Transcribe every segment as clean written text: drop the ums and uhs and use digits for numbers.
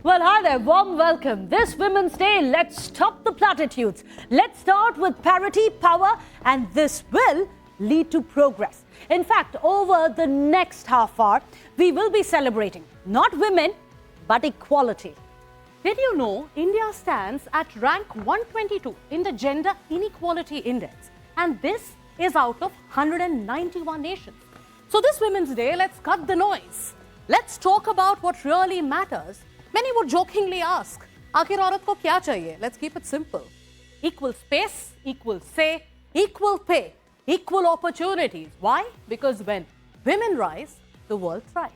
Well, hi there, warm welcome. This Women's Day, let's stop the platitudes. Let's start with parity, power, and this will lead to progress. In fact, over the next half hour, we will be celebrating not women, but equality. Did you know India stands at rank 122 in the Gender Inequality Index? And this is out of 191 nations. So this Women's Day, let's cut the noise. Let's talk about what really matters. Many would jokingly ask, आखिर औरत को क्या चाहिए? Let's keep it simple. Equal space, equal say, equal pay, equal opportunities. Why? Because when women rise, the world thrives.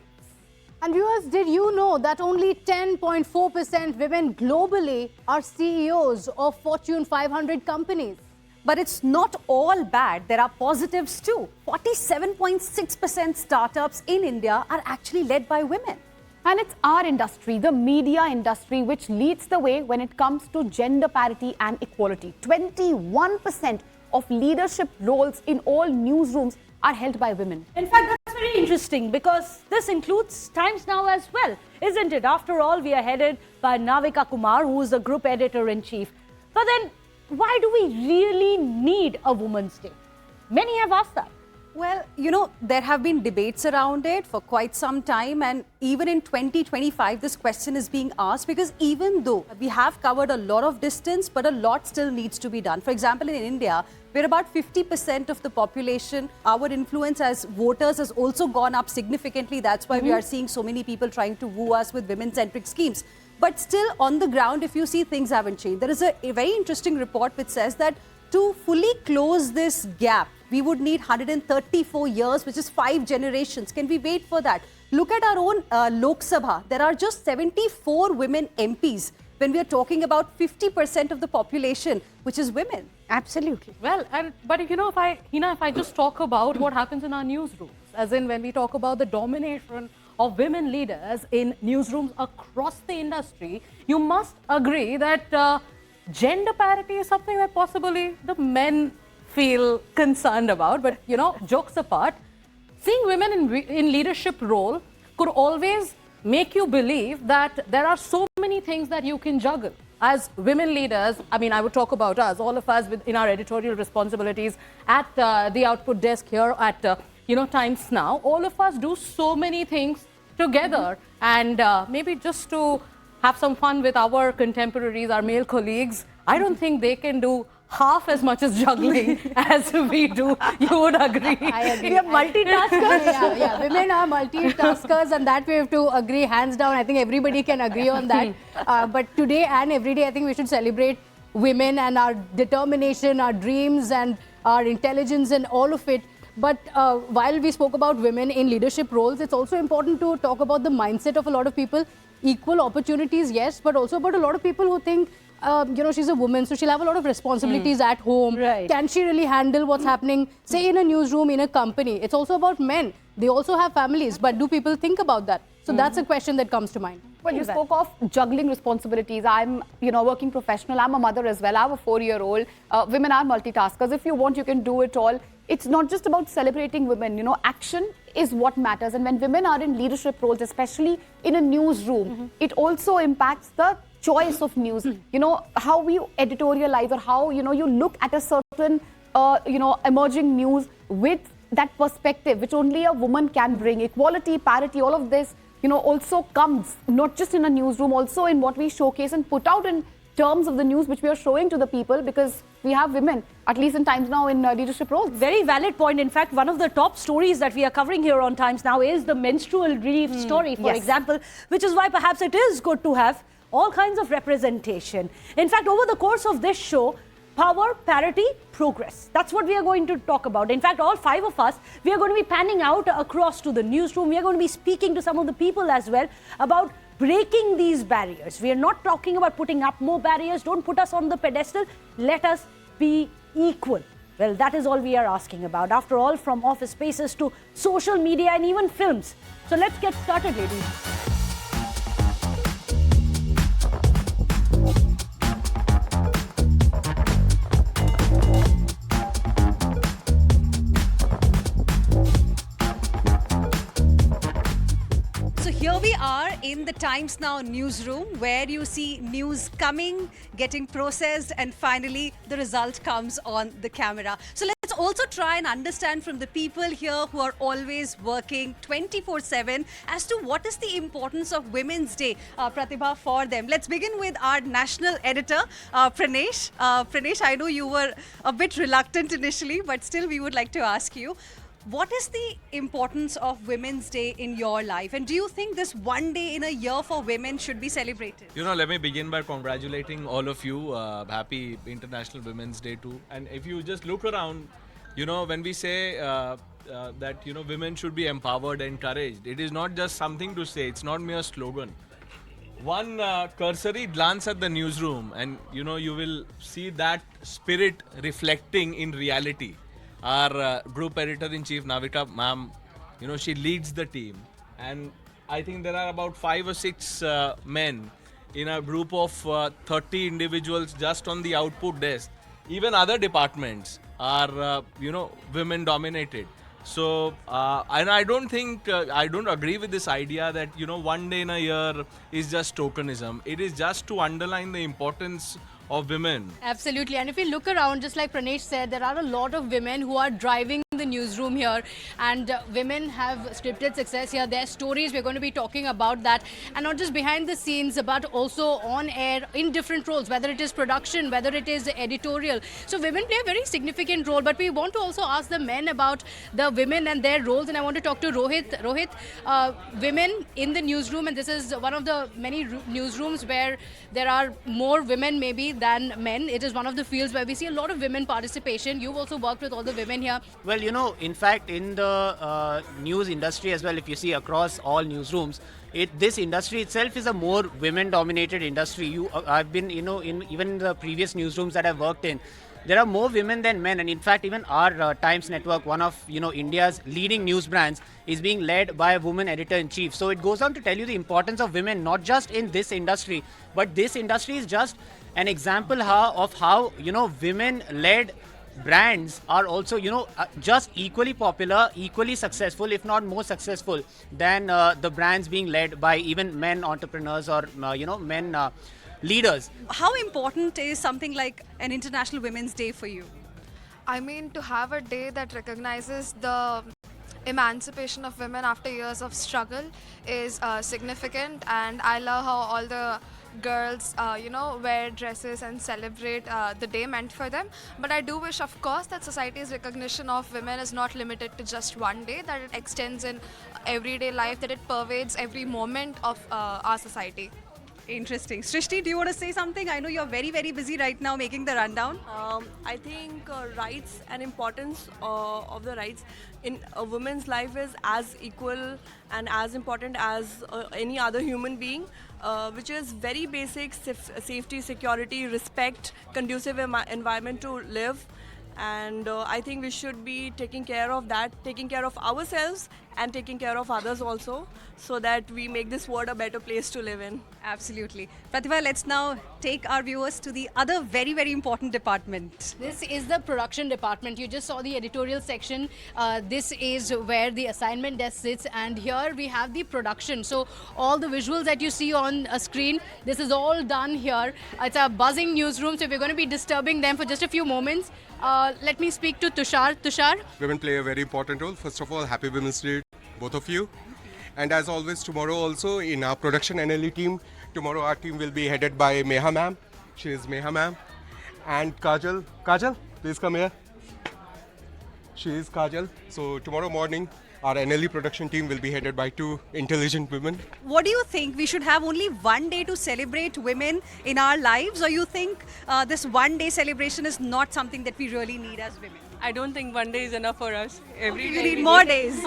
And viewers, did you know that only 10.4% women globally are CEOs of Fortune 500 companies? But it's not all bad. There are positives too. 47.6% startups in India are actually led by women. And it's our industry, the media industry, which leads the way when it comes to gender parity and equality. 21% of leadership roles in all newsrooms are held by women. In fact, that's very interesting because this includes Times Now as well, isn't it? After all, we are headed by Navika Kumar, who is the group editor-in-chief. But then, why do we really need a Women's Day? Many have asked that. Well, you know, there have been debates around it for quite some time, and even in 2025, this question is being asked because even though we have covered a lot of distance, but a lot still needs to be done. For example, in India, we're about 50% of the population. Our influence as voters has also gone up significantly. That's why we are seeing so many people trying to woo us with women-centric schemes. But still, on the ground, if you see, things haven't changed. There is a very interesting report which says that to fully close this gap, we would need 134 years, which is 5 generations. Can we wait for that? Look at our own Lok Sabha. There are just 74 women MPs when we are talking about 50% of the population, which is women. Absolutely. Well, but you know, if I just talk about what happens in our newsrooms, as in when we talk about the domination of women leaders in newsrooms across the industry, you must agree that gender parity is something that possibly the men feel concerned about. But, you know, jokes apart, seeing women in leadership role could always make you believe that there are so many things that you can juggle. As women leaders, I mean, I would talk about us, all of us in our editorial responsibilities at the output desk here at, Times Now, all of us do so many things together. And maybe just to have some fun with our contemporaries, our male colleagues, I don't think they can do half as much as juggling as we do. You would agree? I agree. We are multitaskers. Yeah. Women are multitaskers, and that we have to agree hands down. I think everybody can agree on that. But today and every day, I think we should celebrate women and our determination, our dreams, and our intelligence, and all of it. But while we spoke about women in leadership roles, it's also important to talk about the mindset of a lot of people. Equal opportunities, yes, but also about a lot of people who think, she's a woman, so she'll have a lot of responsibilities at home. Right. Can she really handle what's happening, say, in a newsroom, in a company? It's also about men. They also have families, but do people think about that? So that's a question that comes to mind. When you spoke of juggling responsibilities, I'm, a working professional. I'm a mother as well. I have a 4-year-old. Women are multitaskers. If you want, you can do it all. It's not just about celebrating women. Action is what matters. And when women are in leadership roles, especially in a newsroom, it also impacts the choice of news. How we editorialize or how, you look at a certain, emerging news with that perspective, which only a woman can bring. Equality, parity, all of this, also comes not just in a newsroom, also in what we showcase and put out in terms of the news which we are showing to the people, because we have women, at least in Times Now, in leadership roles. Very valid point. In fact, one of the top stories that we are covering here on Times Now is the menstrual relief story, for example, which is why perhaps it is good to have all kinds of representation. In fact, over the course of this show, power, parity, progress. That's what we are going to talk about. In fact, all 5 of us, we are going to be panning out across to the newsroom. We are going to be speaking to some of the people as well about breaking these barriers. We are not talking about putting up more barriers. Don't put us on the pedestal. Let us be equal. Well, that is all we are asking about. After all, from office spaces to social media and even films. So let's get started, ladies. So here we are in the Times Now newsroom, where you see news coming, getting processed, and finally the result comes on the camera. So let's also try and understand from the people here who are always working 24/7 as to what is the importance of Women's Day, Pratibha, for them. Let's begin with our national editor, Pranesh. Pranesh, I know you were a bit reluctant initially, but still we would like to ask you, what is the importance of Women's Day in your life? And do you think this one day in a year for women should be celebrated? You know, let me begin by congratulating all of you. Happy International Women's Day too. And if you just look around, you know, when we say that, you know, women should be empowered, encouraged, it is not just something to say. It's not mere slogan. One cursory glance at the newsroom and, you know, you will see that spirit reflecting in reality. Our group editor-in-chief, Navika ma'am, you know, she leads the team. And I think there are about 5 or 6 men in a group of 30 individuals just on the output desk. Even other departments are, you know, women-dominated. So, and I don't think, I don't agree with this idea that, you know, one day in a year is just tokenism. It is just to underline the importance of women. Absolutely. And if we look around, just like Pranesh said, there are a lot of women who are driving the newsroom here, and women have scripted success here. Their stories, we're going to be talking about that, and not just behind the scenes, but also on air in different roles, whether it is production, whether it is editorial. So women play a very significant role, but we want to also ask the men about the women and their roles, and I want to talk to Rohit. Rohit, women in the newsroom, and this is one of the many newsrooms where there are more women maybe than men. It is one of the fields where we see a lot of women participation. You've also worked with all the women here. Well, you know, in fact, in the news industry as well, if you see across all newsrooms, this industry itself is a more women-dominated industry. I've been, you know, even the previous newsrooms that I've worked in, there are more women than men, and in fact, even our Times Network, one of, you know, India's leading news brands, is being led by a woman editor-in-chief. So it goes on to tell you the importance of women, not just in this industry, but this industry is just an example of how, you know, women-led brands are also, you know, just equally popular, equally successful, if not more successful than the brands being led by even men entrepreneurs or, you know, men leaders. How important is something like an International Women's Day for you? I mean, to have a day that recognizes the emancipation of women after years of struggle is significant, and I love how all the girls, you know, wear dresses and celebrate the day meant for them. But I do wish, of course, that society's recognition of women is not limited to just one day, that it extends in everyday life, that it pervades every moment of our society. Interesting. Srishti, do you want to say something? I know you're very, very busy right now making the rundown. I think rights and importance of the rights in a woman's life is as equal and as important as any other human being, which is very basic: safety, security, respect, conducive environment to live. And I think we should be taking care of that, taking care of ourselves and taking care of others also, so that we make this world a better place to live in. Absolutely. Pratibha, let's now take our viewers to the other very, very important department. This is the production department. You just saw the editorial section. This is where the assignment desk sits, and here we have the production. So all the visuals that you see on a screen, this is all done here. It's a buzzing newsroom, so we're going to be disturbing them for just a few moments. Let me speak to Tushar. Tushar? Women play a very important role. First of all, happy Women's Day, both of you. And as always, tomorrow also in our production NLE team, tomorrow our team will be headed by Meha ma'am. She is Meha ma'am. And Kajal. Kajal, please come here. She is Kajal. So tomorrow morning, our NLE production team will be headed by 2 intelligent women. What do you think? We should have only one day to celebrate women in our lives, or you think this one day celebration is not something that we really need as women? I don't think one day is enough for us. Every You day need we more days.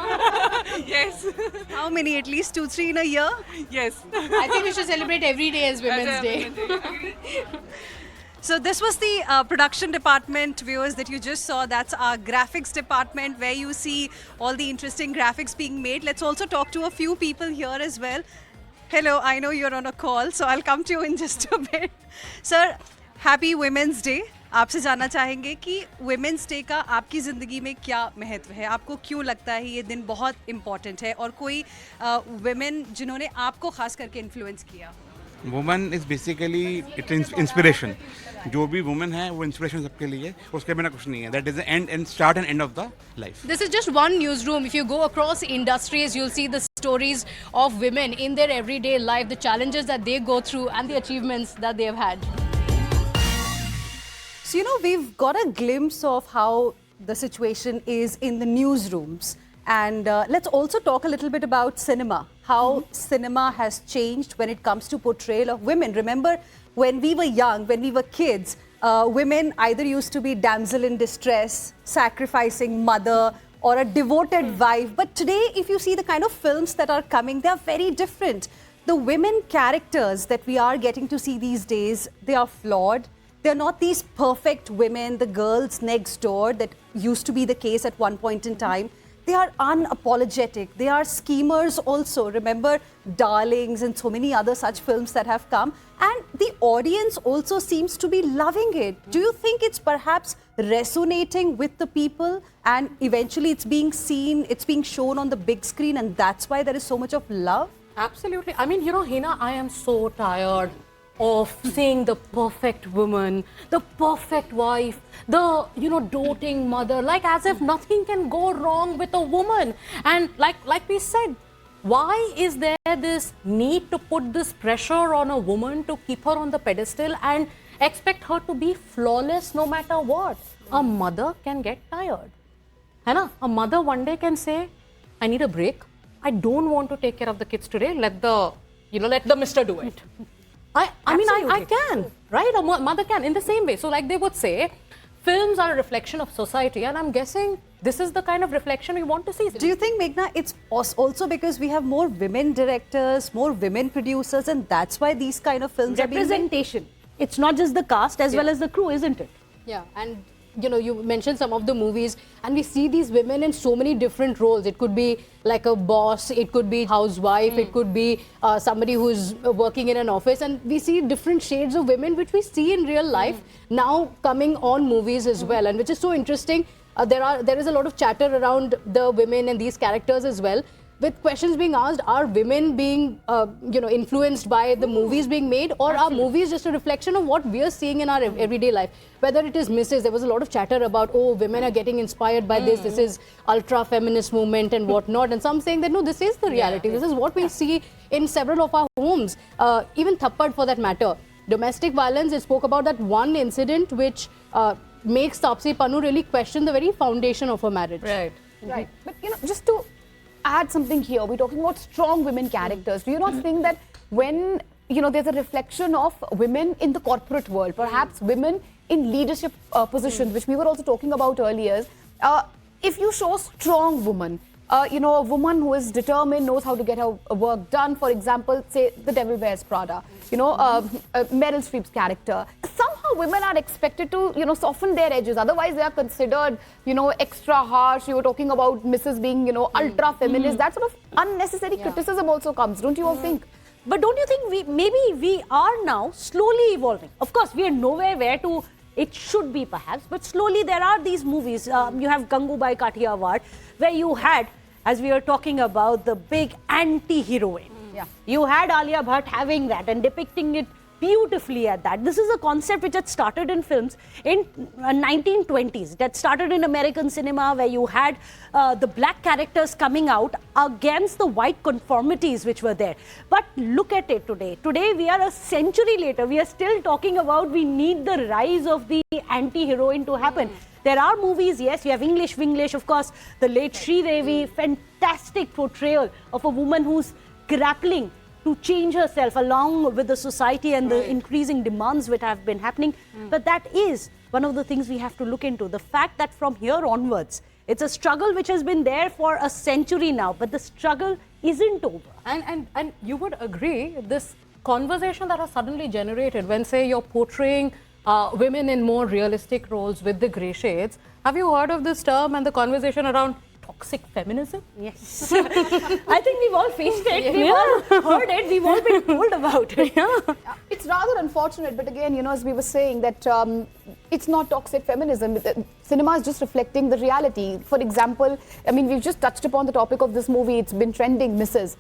Yes. How many? At least 2, 3 in a year? Yes. I think we should celebrate every day as Women's Day. So this was the production department, viewers, that you just saw. That's our graphics department, where you see all the interesting graphics being made. Let's also talk to a few people here as well. Hello, I know you're on a call, so I'll come to you in just a bit. Sir, happy Women's Day. आपसे जानना चाहेंगे कि women's day का आपकी ज़िंदगी में क्या महत्व है, आपको क्यों लगता है ये दिन बहुत इम्पॉर्टेंट है, और कोई वुमेन जिन्होंने आपको खास करके इन्फ्लुएंस किया? Women is basically it inspiration. जो भी वुमेन है वो इंस्पिरेशन सबके लिए, उसके बिना कुछ नहीं है. That is the end and start and end of the life. This is just one newsroom. If you go across industries, you'll see the stories of women in their everyday life, the challenges that they go through, and the achievements that they have had. So, we've got a glimpse of how the situation is in the newsrooms. And let's also talk a little bit about cinema, how cinema has changed when it comes to portrayal of women. Remember, when we were young, when we were kids, women either used to be damsel in distress, sacrificing mother, or a devoted wife. But today, if you see the kind of films that are coming, they are very different. The women characters that we are getting to see these days, they are flawed. They're not these perfect women, the girls next door that used to be the case at one point in time. They are unapologetic. They are schemers also. Remember Darlings and so many other such films that have come. And the audience also seems to be loving it. Do you think it's perhaps resonating with the people and eventually it's being seen, it's being shown on the big screen, and that's why there is so much of love? Absolutely. I mean, Hina, I am so tired of seeing the perfect woman, the perfect wife, the, doting mother, like as if nothing can go wrong with a woman. And like we said, why is there this need to put this pressure on a woman to keep her on the pedestal and expect her to be flawless no matter what? A mother can get tired. Hai a mother one day can say, I need a break. I don't want to take care of the kids today. Let the mister do it. I mean, I can, right? A mother can in the same way. So like they would say, films are a reflection of society, and I'm guessing this is the kind of reflection we want to see. Do you think, Meghna, it's also because we have more women directors, more women producers, and that's why these kind of films are being made? Representation. It's not just the cast as well as the crew, isn't it? Yeah, and you mentioned some of the movies, and we see these women in so many different roles. It could be like a boss, it could be housewife, it could be somebody who's working in an office, and we see different shades of women which we see in real life now coming on movies as well, and which is so interesting. There is a lot of chatter around the women and these characters as well, with questions being asked: are women being influenced by the movies being made, or are movies just a reflection of what we are seeing in our everyday life? Whether it is Mrs. There was a lot of chatter about, oh, women are getting inspired by this is ultra feminist movement and whatnot, and some saying that no, this is the reality, this is what we see in several of our homes, even Thappad for that matter. Domestic violence, it spoke about that one incident which makes Taapsee Pannu really question the very foundation of her marriage. Right. But just to add something here, we're talking about strong women characters. Do you not think that when there's a reflection of women in the corporate world, perhaps women in leadership positions, which we were also talking about earlier, if you show strong woman, a woman who is determined, knows how to get her work done, for example, say The Devil Wears Prada, Meryl Streep's character, somehow women are expected to soften their edges, otherwise they are considered extra harsh. You were talking about Mrs. being ultra feminist. That sort of unnecessary criticism also comes, don't you all think? But don't you think maybe we are now slowly evolving? Of course, we are nowhere where to it should be perhaps, but slowly there are these movies. You have Gangubai Kathiawad, where you had, as we were talking about, the big anti-heroine. You had Alia Bhatt having that and depicting it beautifully at that. This is a concept which had started in films in 1920s. That started in American cinema, where you had the black characters coming out against the white conformities which were there. But look at it today. Today we are a century later. We are still talking about we need the rise of the anti-heroine to happen. There are movies, yes, you have English Winglish, of course, the late Sridevi, fantastic portrayal of a woman who's grappling to change herself along with the society and the increasing demands which have been happening. But that is one of the things we have to look into. The fact that from here onwards, it's a struggle which has been there for a century now, but the struggle isn't over. And you would agree, this conversation that has suddenly generated when, say, you're portraying women in more realistic roles with the grey shades. Have you heard of this term and the conversation around toxic feminism? Yes. I think we've all faced it. We've all heard it. We've all been told about it. It's rather unfortunate, but again, as we were saying, that it's not toxic feminism. Cinema is just reflecting the reality. For example, I mean, we've just touched upon the topic of this movie. It's been trending, Mrs.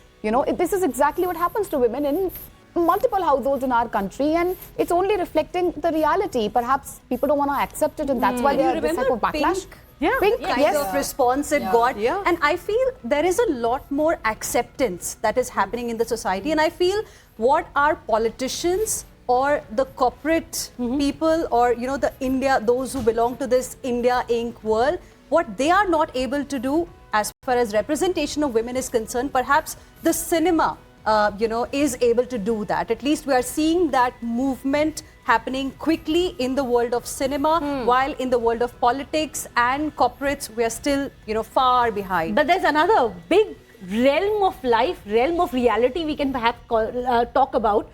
This is exactly what happens to women in multiple households in our country, and it's only reflecting the reality. Perhaps people don't want to accept it, and that's why there's this type of backlash. Pink kind of response it got. And I feel there is a lot more acceptance that is happening in the society. And I feel what our politicians or the corporate people or, those who belong to this India Inc. world, what they are not able to do as far as representation of women is concerned, perhaps the cinema, is able to do that. At least we are seeing that movement happening quickly in the world of cinema, while in the world of politics and corporates, we are still, far behind. But there's another big realm of life, realm of reality we can perhaps talk about,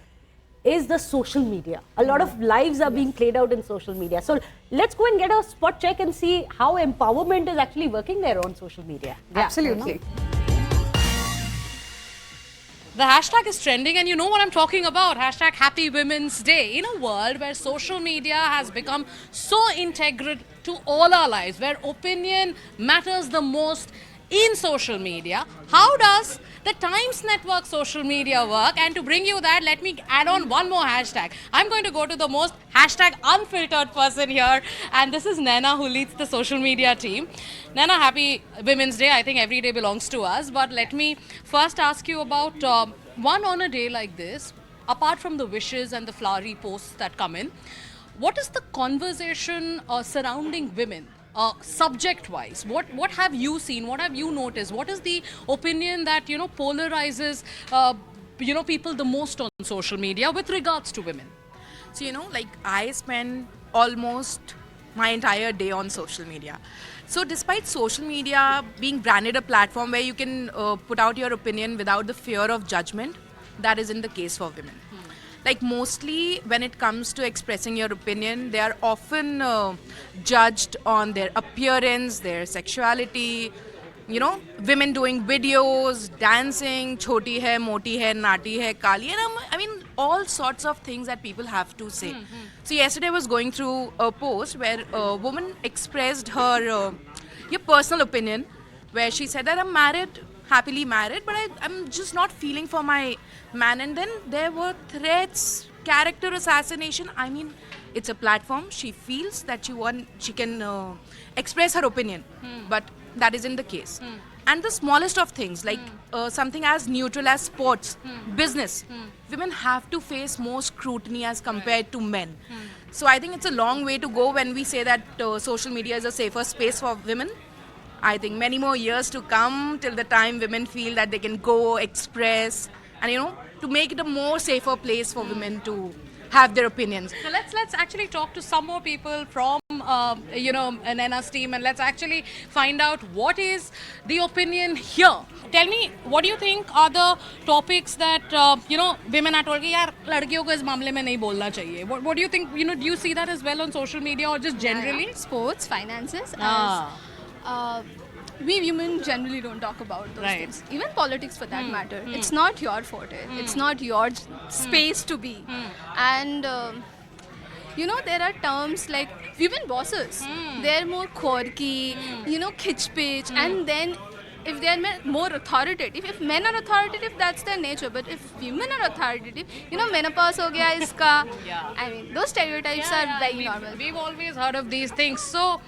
is the social media. A lot of lives are being played out in social media. So let's go and get a spot check and see how empowerment is actually working there on social media. Absolutely. The hashtag is trending, and you know what I'm talking about. Hashtag Happy Women's Day. In a world where social media has become so integral to all our lives, where opinion matters the most in social media, how does the Times Network social media work? And to bring you that, let me add on one more hashtag. I'm going to go to the most hashtag unfiltered person here, and this is Naina, who leads the social media team. Naina, Happy Women's Day. I think every day belongs to us, but let me first ask you about one on a day like this, apart from the wishes and the flowery posts that come in, what is the conversation surrounding women? Subject-wise, what have you seen? What have you noticed? What is the opinion that polarizes people the most on social media with regards to women? So I spend almost my entire day on social media. So despite social media being branded a platform where you can put out your opinion without the fear of judgment, that isn't the case for women. Like mostly when it comes to expressing your opinion, they are often judged on their appearance, their sexuality, women doing videos, dancing, choti hai, moti hai, nati hai, kali, and I mean all sorts of things that people have to say. So yesterday I was going through a post where a woman expressed her personal opinion, where she said that I'm married, happily married, but I'm just not feeling for my man. And then there were threats, character assassination. I mean, it's a platform. She feels that she can express her opinion, but that isn't the case. And the smallest of things, like something as neutral as sports, business, women have to face more scrutiny as compared to men. So I think it's a long way to go when we say that social media is a safer space for women. I think many more years to come till the time women feel that they can go express and to make it a more safer place for women to have their opinions. So let's actually talk to some more people from Naina's team, and let's actually find out what is the opinion here. Tell me, what do you think are the topics that women are told कि यार लड़कियों को इस मामले में नहीं बोलना चाहिए? What do you think? Do you see that as well on social media or just generally? Sports, finances. We women generally don't talk about those things. Even politics for that matter. It's not your forte. It's not your space to be. And there are terms like women bosses. They're more quirky, khich pitch. And then if they are more authoritative, if men are authoritative, that's their nature. But if women are authoritative, menopause ho gaya iska. I mean, those stereotypes are very normal. We've always heard of these things. So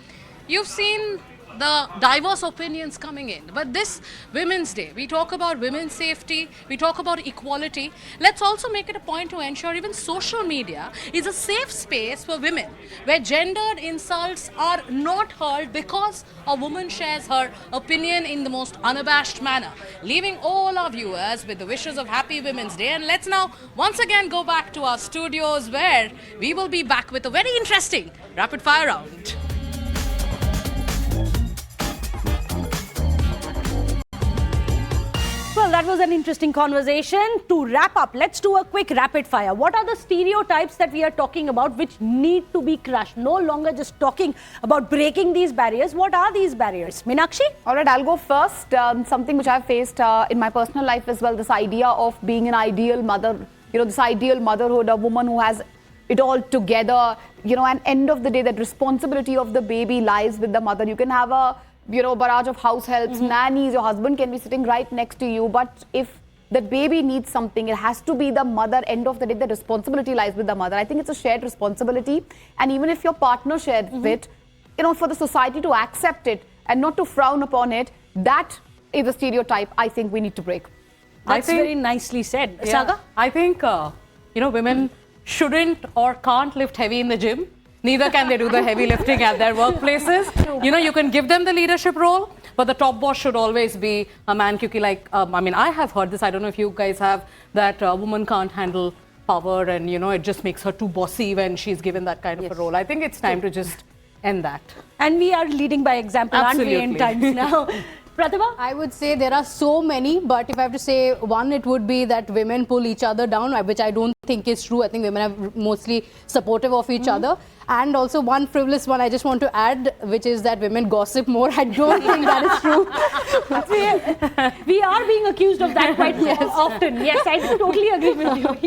you've seen the diverse opinions coming in. But this Women's Day, we talk about women's safety, we talk about equality. Let's also make it a point to ensure even social media is a safe space for women, where gendered insults are not heard because a woman shares her opinion in the most unabashed manner. Leaving all our viewers with the wishes of Happy Women's Day. And let's now once again go back to our studios, where we will be back with a very interesting rapid fire round. Well, that was an interesting conversation. To wrap up, let's do a quick rapid fire. What are the stereotypes that we are talking about which need to be crushed? No longer just talking about breaking these barriers. What are these barriers? Meenakshi? All right, I'll go first. Something which I've faced in my personal life as well, this idea of being an ideal mother, this ideal motherhood, a woman who has it all together, and end of the day, that responsibility of the baby lies with the mother. You can have a barrage of house helps, nannies, your husband can be sitting right next to you. But if the baby needs something, it has to be the mother. End of the day, the responsibility lies with the mother. I think it's a shared responsibility. And even if your partner shares it, for the society to accept it and not to frown upon it, that is a stereotype I think we need to break. That's very nicely said. Yeah, Saga? I think, women shouldn't or can't lift heavy in the gym. Neither can they do the heavy lifting at their workplaces. You can give them the leadership role, but the top boss should always be a man. I have heard this, I don't know if you guys have, that a woman can't handle power and, it just makes her too bossy when she's given that kind of a role. I think it's time to just end that. And we are leading by example, Absolutely. aren't we, in times now? Pratibha? I would say there are so many, but if I have to say one, it would be that women pull each other down, which I don't think is true. I think women are mostly supportive of each other. And also one frivolous one I just want to add, which is that women gossip more. I don't think that is true. We are being accused of that quite often. Yes, I totally agree with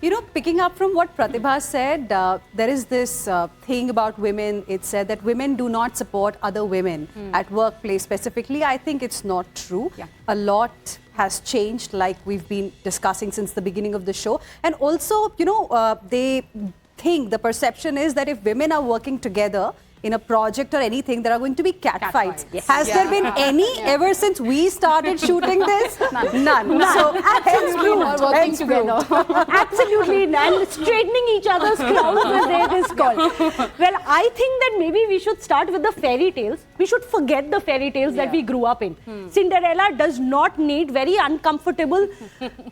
you. Picking up from what Pratibha said, there is this thing about women. It said that women do not support other women at workplace specifically. I think it's not true. A lot has changed, like we've been discussing since the beginning of the show. And also, they think the perception is that if women are working together in a project or anything, there are going to be catfights. Yes. Has there been any ever since we started shooting this? None. So Absolutely, and straightening each other's crowns as it is called. Well, I think that maybe we should start with the fairy tales. We should forget the fairy tales that we grew up in. Cinderella does not need very uncomfortable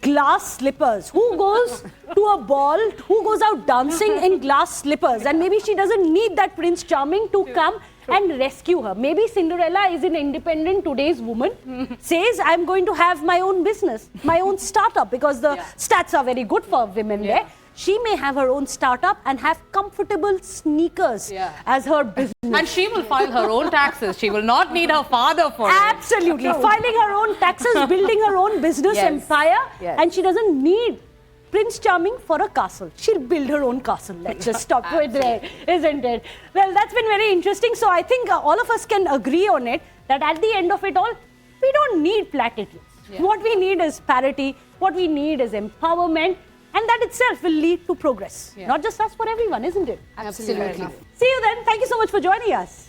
glass slippers. Who goes to a ball, who goes out dancing in glass slippers? And maybe she doesn't need that Prince Charming to come and rescue her. Maybe Cinderella is an independent today's woman, says, I'm going to have my own business, my own startup, because the stats are very good for women there. She may have her own startup and have comfortable sneakers as her business. And she will file her own taxes. She will not need her father for it. Absolutely. Filing her own taxes, building her own business empire. And she doesn't need Prince Charming for a castle. She'll build her own castle. Let's just stop it there, isn't it? Well, that's been very interesting. So I think all of us can agree on it, that at the end of it all, we don't need platitudes. What we need is parity. What we need is empowerment. And that itself will lead to progress. Not just us, for everyone, isn't it? Absolutely. See you then. Thank you so much for joining us.